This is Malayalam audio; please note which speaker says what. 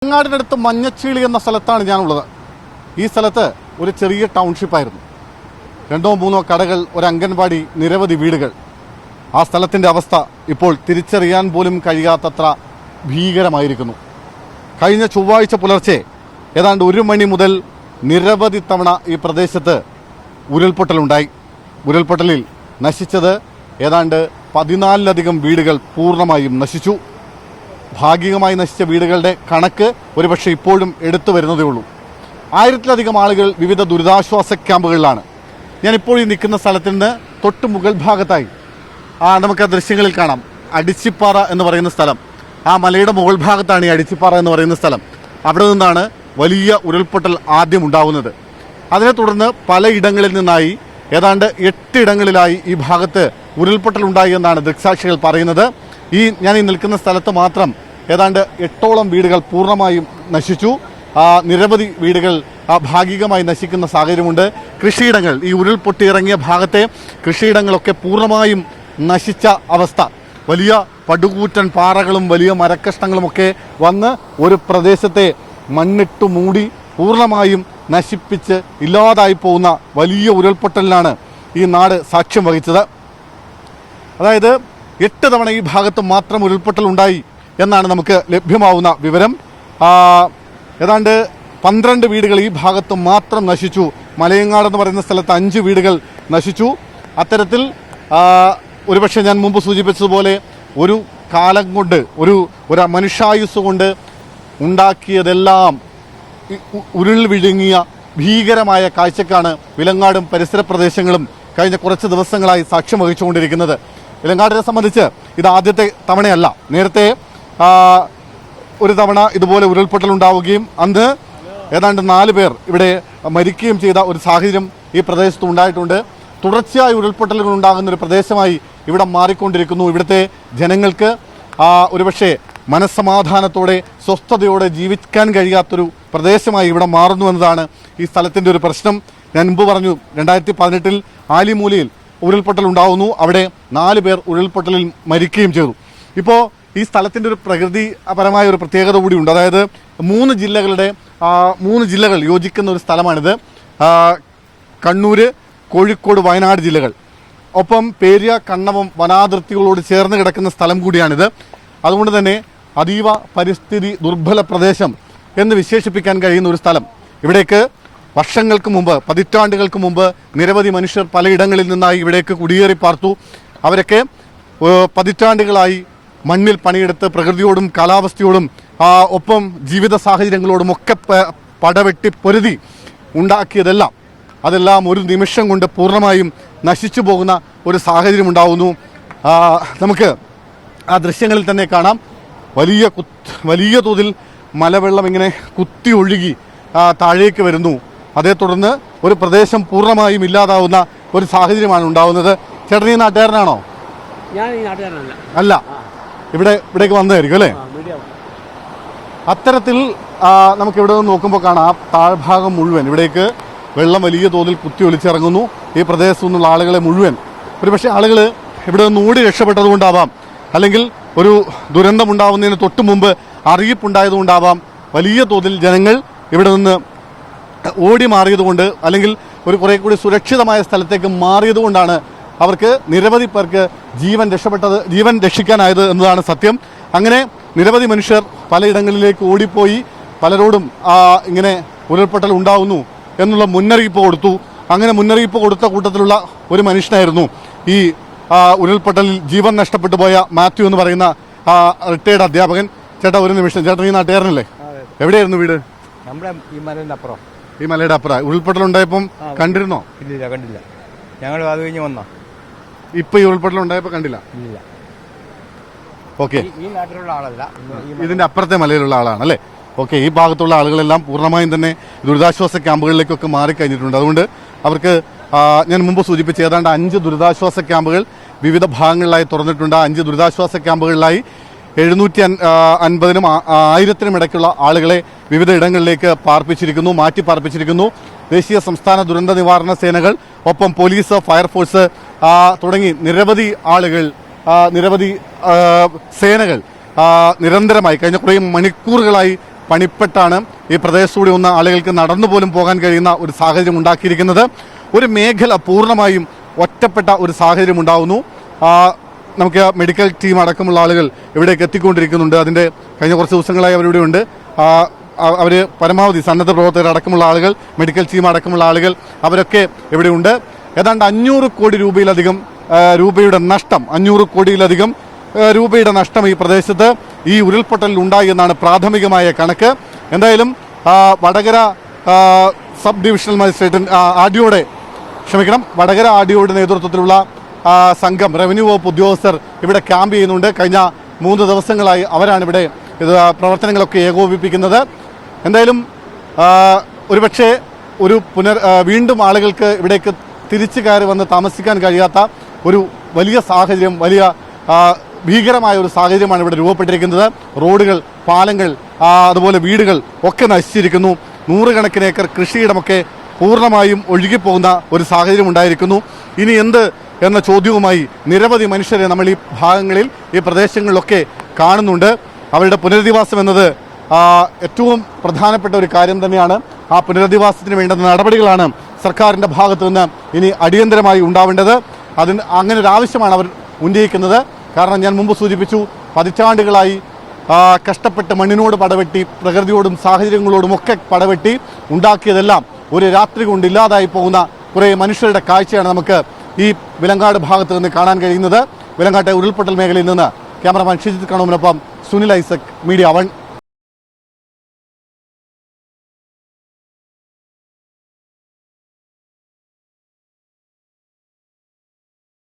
Speaker 1: വിലങ്ങാടിനടുത്ത് മഞ്ഞച്ചീളി എന്ന സ്ഥലത്താണ് ഞാനുള്ളത്. ഈ സ്ഥലത്ത് ഒരു ചെറിയ ടൗൺഷിപ്പായിരുന്നു. 2-3 കടകൾ, ഒരു അംഗൻവാടി, നിരവധി വീടുകൾ. ആ സ്ഥലത്തിൻ്റെ അവസ്ഥ ഇപ്പോൾ തിരിച്ചറിയാൻ പോലും കഴിയാത്തത്ര ഭീകരമായിരിക്കുന്നു. കഴിഞ്ഞ ചൊവ്വാഴ്ച പുലർച്ചെ ഏതാണ്ട് 1 മണി മുതൽ നിരവധി തവണ ഈ പ്രദേശത്ത് ഉരുൾപൊട്ടലുണ്ടായി. ഉരുൾപൊട്ടലിൽ നശിച്ചത് ഏതാണ്ട് 14ലധികം വീടുകൾ പൂർണ്ണമായും നശിച്ചു. ഭാഗികമായി നശിച്ച വീടുകളുടെ കണക്ക് ഒരുപക്ഷെ ഇപ്പോഴും എടുത്തു വരുന്നതേ ഉള്ളൂ. 1000-ലധികം ആളുകൾ വിവിധ ദുരിതാശ്വാസ ക്യാമ്പുകളിലാണ്. ഞാനിപ്പോൾ ഈ നിൽക്കുന്ന സ്ഥലത്തിൽ നിന്ന് തൊട്ട് മുകൾ ഭാഗത്തായി നമുക്ക് ആ ദൃശ്യങ്ങളിൽ കാണാം അടിച്ചിപ്പാറ എന്ന് പറയുന്ന സ്ഥലം. ആ മലയുടെ മുകൾ ഭാഗത്താണ് ഈ അടിച്ചിപ്പാറ എന്ന് പറയുന്ന സ്ഥലം. അവിടെ നിന്നാണ് വലിയ ഉരുൾപൊട്ടൽ ആദ്യം ഉണ്ടാകുന്നത്. അതിനെ തുടർന്ന് പലയിടങ്ങളിൽ നിന്നായി ഏതാണ്ട് 8 ഇടങ്ങളിലായി ഈ ഭാഗത്ത് ഉരുൾപൊട്ടൽ ഉണ്ടായി എന്നാണ് ദൃക്സാക്ഷികൾ പറയുന്നത്. ഞാൻ ഈ നിൽക്കുന്ന സ്ഥലത്ത് മാത്രം ഏതാണ്ട് 8ഓളം വീടുകൾ പൂർണ്ണമായും നശിച്ചു. നിരവധി വീടുകൾ ഭാഗികമായി നശിക്കുന്ന സാഹചര്യമുണ്ട്. കൃഷിയിടങ്ങൾ, ഈ ഉരുൾപൊട്ടിയിറങ്ങിയ ഭാഗത്തെ കൃഷിയിടങ്ങളൊക്കെ പൂർണ്ണമായും നശിച്ച അവസ്ഥ. വലിയ പടുകൂറ്റൻ പാറകളും വലിയ മരക്കഷ്ണങ്ങളുമൊക്കെ വന്ന് ഒരു പ്രദേശത്തെ മണ്ണിട്ടു മൂടി പൂർണ്ണമായും നശിപ്പിച്ച് ഇല്ലാതായി പോകുന്ന വലിയ ഉരുൾപൊട്ടലിനാണ് ഈ നാട് സാക്ഷ്യം വഹിച്ചത്. അതായത് 8 തവണ ഈ ഭാഗത്ത് മാത്രം ഉരുൾപൊട്ടൽ ഉണ്ടായി എന്നാണ് നമുക്ക് ലഭ്യമാവുന്ന വിവരം. ഏതാണ്ട് 12 വീടുകൾ ഈ ഭാഗത്ത് മാത്രം നശിച്ചു. മലയങ്ങാട് എന്ന് പറയുന്ന സ്ഥലത്ത് 5 വീടുകൾ നശിച്ചു. അത്തരത്തിൽ ഒരുപക്ഷെ ഞാൻ മുമ്പ് സൂചിപ്പിച്ചതുപോലെ ഒരു കാലം കൊണ്ട് ഒരു മനുഷ്യായുസ് കൊണ്ട് ഉണ്ടാക്കിയതെല്ലാം ഉരുൾ വിഴുങ്ങിയ ഭീകരമായ കാഴ്ചക്കാണ് വിലങ്ങാടും പരിസര പ്രദേശങ്ങളും കഴിഞ്ഞ കുറച്ച് ദിവസങ്ങളായി സാക്ഷ്യം വഹിച്ചുകൊണ്ടിരിക്കുന്നത്. വിലങ്ങാടിനെ സംബന്ധിച്ച് ഇത് ആദ്യത്തെ തവണയല്ല. നേരത്തെ ഒരു തവണ ഇതുപോലെ ഉരുൾപൊട്ടൽ ഉണ്ടാവുകയും അന്ന് ഏതാണ്ട് 4 പേർ ഇവിടെ മരിക്കുകയും ചെയ്ത ഒരു സാഹചര്യം ഈ പ്രദേശത്ത് ഉണ്ടായിട്ടുണ്ട്. തുടർച്ചയായി ഉരുൾപൊട്ടലുകൾ ഉണ്ടാകുന്ന ഒരു പ്രദേശമായി ഇവിടെ മാറിക്കൊണ്ടിരിക്കുന്നു. ഇവിടുത്തെ ജനങ്ങൾക്ക് ഒരുപക്ഷെ മനസ്സമാധാനത്തോടെ സ്വസ്ഥതയോടെ ജീവിക്കാൻ കഴിയാത്തൊരു പ്രദേശമായി ഇവിടെ മാറുന്നു എന്നതാണ് ഈ സ്ഥലത്തിൻ്റെ ഒരു പ്രശ്നം. ഞാൻ മുമ്പ് പറഞ്ഞു 2018 ആലിമൂലയിൽ ഉരുൾപൊട്ടൽ ഉണ്ടാവുന്നു. അവിടെ 4 പേർ ഉരുൾപൊട്ടലിൽ മരിക്കുകയും ചെയ്തു. ഇപ്പോൾ ഈ സ്ഥലത്തിൻ്റെ ഒരു പ്രകൃതിപരമായ ഒരു പ്രത്യേകത കൂടിയുണ്ട്. അതായത് 3 ജില്ലകൾ യോജിക്കുന്ന ഒരു സ്ഥലമാണിത്. കണ്ണൂർ, കോഴിക്കോട്, വയനാട് ജില്ലകൾ, ഒപ്പം പേരിയ, കണ്ണവം വനാതിർത്തികളോട് ചേർന്ന് കിടക്കുന്ന സ്ഥലം കൂടിയാണിത്. അതുകൊണ്ട് തന്നെ അതീവ പരിസ്ഥിതി ദുർബല പ്രദേശം എന്ന് വിശേഷിപ്പിക്കാൻ കഴിയുന്ന ഒരു സ്ഥലം. ഇവിടേക്ക് വർഷങ്ങൾക്ക് മുമ്പ്, പതിറ്റാണ്ടുകൾക്ക് മുമ്പ് നിരവധി മനുഷ്യർ പലയിടങ്ങളിൽ നിന്നായി ഇവിടേക്ക് കുടിയേറി പാർത്തു. അവരൊക്കെ പതിറ്റാണ്ടുകളായി മണ്ണിൽ പണിയെടുത്ത് പ്രകൃതിയോടും കാലാവസ്ഥയോടും ഒപ്പം ജീവിത സാഹചര്യങ്ങളോടും ഒക്കെ പടവെട്ടി പൊരുതി ഉണ്ടാക്കിയതെല്ലാം അതെല്ലാം ഒരു നിമിഷം കൊണ്ട് പൂർണ്ണമായും നശിച്ചു പോകുന്ന ഒരു സാഹചര്യം ഉണ്ടാവുന്നു. നമുക്ക് ആ ദൃശ്യങ്ങളിൽ തന്നെ കാണാം. വലിയ തോതിൽ മലവെള്ളം ഇങ്ങനെ കുത്തി ഒഴുകി താഴേക്ക് വരുന്നു. അതേ തുടർന്ന് ഒരു പ്രദേശം പൂർണ്ണമായും ഇല്ലാതാവുന്ന ഒരു സാഹചര്യമാണ് ഉണ്ടാവുന്നത്. ചേട്ടൻ ഈ നാട്ടുകാരനാണോ?
Speaker 2: ഞാൻ ഈ നാട്ടുകാരനല്ല.
Speaker 1: അല്ല, ഇവിടേക്ക് വന്നതായിരിക്കും അല്ലേ? അത്തരത്തിൽ നമുക്ക് ഇവിടെ നിന്ന് നോക്കുമ്പോൾ കാണാം താഴ്ഭാഗം മുഴുവൻ ഇവിടേക്ക് വെള്ളം വലിയ തോതിൽ കുത്തി ഒലിച്ചിറങ്ങുന്നു. ഈ പ്രദേശത്തു നിന്നുള്ള ആളുകളെ മുഴുവൻ, ഒരുപക്ഷെ ആളുകൾ ഇവിടെ നിന്ന് ഓടി രക്ഷപ്പെട്ടതുകൊണ്ടാവാം, അല്ലെങ്കിൽ ഒരു ദുരന്തമുണ്ടാവുന്നതിന് തൊട്ട് മുമ്പ് അറിയിപ്പുണ്ടായതുകൊണ്ടാവാം വലിയ തോതിൽ ജനങ്ങൾ ഇവിടെ നിന്ന് ഓടി മാറിയതുകൊണ്ട്, അല്ലെങ്കിൽ ഒരു കുറെ കൂടി സുരക്ഷിതമായ സ്ഥലത്തേക്ക് മാറിയതുകൊണ്ടാണ് അവർക്ക് നിരവധി പേർക്ക് ജീവൻ രക്ഷിക്കാനായത് എന്നതാണ് സത്യം. അങ്ങനെ നിരവധി മനുഷ്യർ പലയിടങ്ങളിലേക്ക് ഓടിപ്പോയി പലരോടും ഇങ്ങനെ ഉരുൾപൊട്ടൽ ഉണ്ടാവുന്നു എന്നുള്ള മുന്നറിയിപ്പ് കൊടുത്തു. അങ്ങനെ മുന്നറിയിപ്പ് കൊടുത്ത കൂട്ടത്തിലുള്ള ഒരു മനുഷ്യനായിരുന്നു ഈ ഉരുൾപൊട്ടലിൽ ജീവൻ നഷ്ടപ്പെട്ടു പോയ മാത്യു എന്ന് പറയുന്ന റിട്ടയർഡ് അധ്യാപകൻ. ചേട്ടാ, ഒരു നിമിഷം. ചേട്ടൻ ഈ നാട്ടുകാരനല്ലേ? എവിടെയായിരുന്നു വീട്?
Speaker 2: നമ്മുടെ ഈ മലയുടെ അപ്പുറം.
Speaker 1: ഈ മലയുടെ അപ്പുറം ഉരുൾപൊട്ടൽ ഉണ്ടായപ്പം കണ്ടിരുന്നോ?
Speaker 2: ഇല്ല, കണ്ടില്ല. ഞങ്ങൾ അത് കഴിഞ്ഞ് വന്നോ.
Speaker 1: ഇപ്പൊ ഈ ഉരുൾപൊട്ടൽ ഉണ്ടായപ്പോ കണ്ടില്ല?
Speaker 2: ഇല്ല.
Speaker 1: ഓക്കെ,
Speaker 2: ഈ നാട്ടിലുള്ള ആളല്ല,
Speaker 1: ഇതിന്റെ അപ്പുറത്തെ മലയിലുള്ള ആളാണ് അല്ലേ? ഓക്കെ, ഈ ഭാഗത്തുള്ള ആളുകളെല്ലാം പൂർണ്ണമായും തന്നെ ദുരിതാശ്വാസ ക്യാമ്പുകളിലേക്കൊക്കെ മാറിക്കഴിഞ്ഞിട്ടുണ്ട്. അതുകൊണ്ട് അവർക്ക് ഞാൻ മുമ്പ് സൂചിപ്പിച്ച ഏതാണ്ട് 5 ദുരിതാശ്വാസ ക്യാമ്പുകൾ വിവിധ ഭാഗങ്ങളിലായി തുറന്നിട്ടുണ്ട്. 5 ദുരിതാശ്വാസ ക്യാമ്പുകളിലായി 750-നും 1000-നും ഇടയ്ക്കുള്ള ആളുകളെ വിവിധ ഇടങ്ങളിലേക്ക് മാറ്റി പാർപ്പിച്ചിരിക്കുന്നു. ദേശീയ സംസ്ഥാന ദുരന്ത നിവാരണ സേനകൾ, ഒപ്പം പോലീസ്, ഫയർഫോഴ്സ് തുടങ്ങി നിരവധി ആളുകൾ, നിരവധി സേനകൾ നിരന്തരമായി കഴിഞ്ഞ കുറേ മണിക്കൂറുകളായി പണിപ്പെട്ടാണ് ഈ പ്രദേശത്തൂടെ ഒന്ന് ആളുകൾക്ക് നടന്നു പോലും പോകാൻ കഴിയുന്ന ഒരു സാഹചര്യം ഉണ്ടാക്കിയിരിക്കുന്നത്. ഒരു മേഖല പൂർണ്ണമായും ഒറ്റപ്പെട്ട ഒരു സാഹചര്യം ഉണ്ടാകുന്നു. നമുക്ക് മെഡിക്കൽ ടീം അടക്കമുള്ള ആളുകൾ ഇവിടേക്ക് എത്തിക്കൊണ്ടിരിക്കുന്നുണ്ട്. അതിൻ്റെ കഴിഞ്ഞ കുറച്ച് ദിവസങ്ങളായി അവരിവിടെ ഉണ്ട്. അവർ പരമാവധി സന്നദ്ധ പ്രവർത്തകർ അടക്കമുള്ള ആളുകൾ, മെഡിക്കൽ ടീം അടക്കമുള്ള ആളുകൾ അവരൊക്കെ ഇവിടെയുണ്ട്. ഏതാണ്ട് 500 കോടി രൂപയിലധികം രൂപയുടെ നഷ്ടം, 500 കോടിയിലധികം രൂപയുടെ നഷ്ടം ഈ പ്രദേശത്ത് ഈ ഉരുൾപൊട്ടലിൽ ഉണ്ടായി എന്നാണ് പ്രാഥമികമായ കണക്ക്. എന്തായാലും Vadakara sub divisional magistrate Vadakara ആർഡിഒയുടെ നേതൃത്വത്തിലുള്ള സംഘം, റവന്യൂ വകുപ്പ് ഉദ്യോഗസ്ഥർ ഇവിടെ ക്യാമ്പ് ചെയ്യുന്നുണ്ട്. കഴിഞ്ഞ 3 ദിവസങ്ങളായി അവരാണ് ഇവിടെ പ്രവർത്തനങ്ങളൊക്കെ ഏകോപിപ്പിക്കുന്നത്. എന്തായാലും ഒരുപക്ഷെ വീണ്ടും ആളുകൾക്ക് ഇവിടേക്ക് തിരിച്ചു കയറി വന്ന് താമസിക്കാൻ കഴിയാത്ത ഒരു വലിയ സാഹചര്യം, വലിയ ഭീകരമായ ഒരു സാഹചര്യമാണ് ഇവിടെ രൂപപ്പെട്ടിരിക്കുന്നത്. റോഡുകൾ, പാലങ്ങൾ, അതുപോലെ വീടുകൾ ഒക്കെ നശിച്ചിരിക്കുന്നു. 100 കണക്കിന് ഏക്കർ കൃഷിയിടമൊക്കെ പൂർണ്ണമായും ഒഴുകിപ്പോകുന്ന ഒരു സാഹചര്യം ഉണ്ടായിരിക്കുന്നു. ഇനി എന്ത് എന്ന ചോദ്യവുമായി നിരവധി മനുഷ്യരെ നമ്മൾ ഈ ഭാഗങ്ങളിൽ, ഈ പ്രദേശങ്ങളിലൊക്കെ കാണുന്നുണ്ട്. അവരുടെ പുനരധിവാസം എന്നത് ഏറ്റവും പ്രധാനപ്പെട്ട ഒരു കാര്യം തന്നെയാണ്. ആ പുനരധിവാസത്തിന് വേണ്ടുന്ന നടപടികളാണ് സർക്കാരിൻ്റെ ഭാഗത്തു നിന്ന് ഇനി അടിയന്തരമായി ഉണ്ടാവേണ്ടത്. അങ്ങനെ ഒരു ആവശ്യമാണ് അവർ ഉന്നയിക്കുന്നത്. കാരണം ഞാൻ മുമ്പ് സൂചിപ്പിച്ചു, പതിറ്റാണ്ടുകളായി കഷ്ടപ്പെട്ട് മണ്ണിനോട് പടവെട്ടി, പ്രകൃതിയോടും സാഹചര്യങ്ങളോടും ഒക്കെ പടവെട്ടി ഉണ്ടാക്കിയതെല്ലാം ഒരു രാത്രി കൊണ്ട് ഇല്ലാതായി പോകുന്ന കുറേ മനുഷ്യരുടെ കാഴ്ചയാണ് നമുക്ക് ഈ വിലങ്ങാട് ഭാഗത്ത് നിന്ന് കാണാൻ കഴിയുന്നത്. വിലങ്ങാട്ടെ ഉരുൾപൊട്ടൽ മേഖലയിൽ നിന്ന് ക്യാമറമാൻ ഷിജിത് കണൂമിനൊപ്പം സുനിൽ ഐസക്, മീഡിയ 1.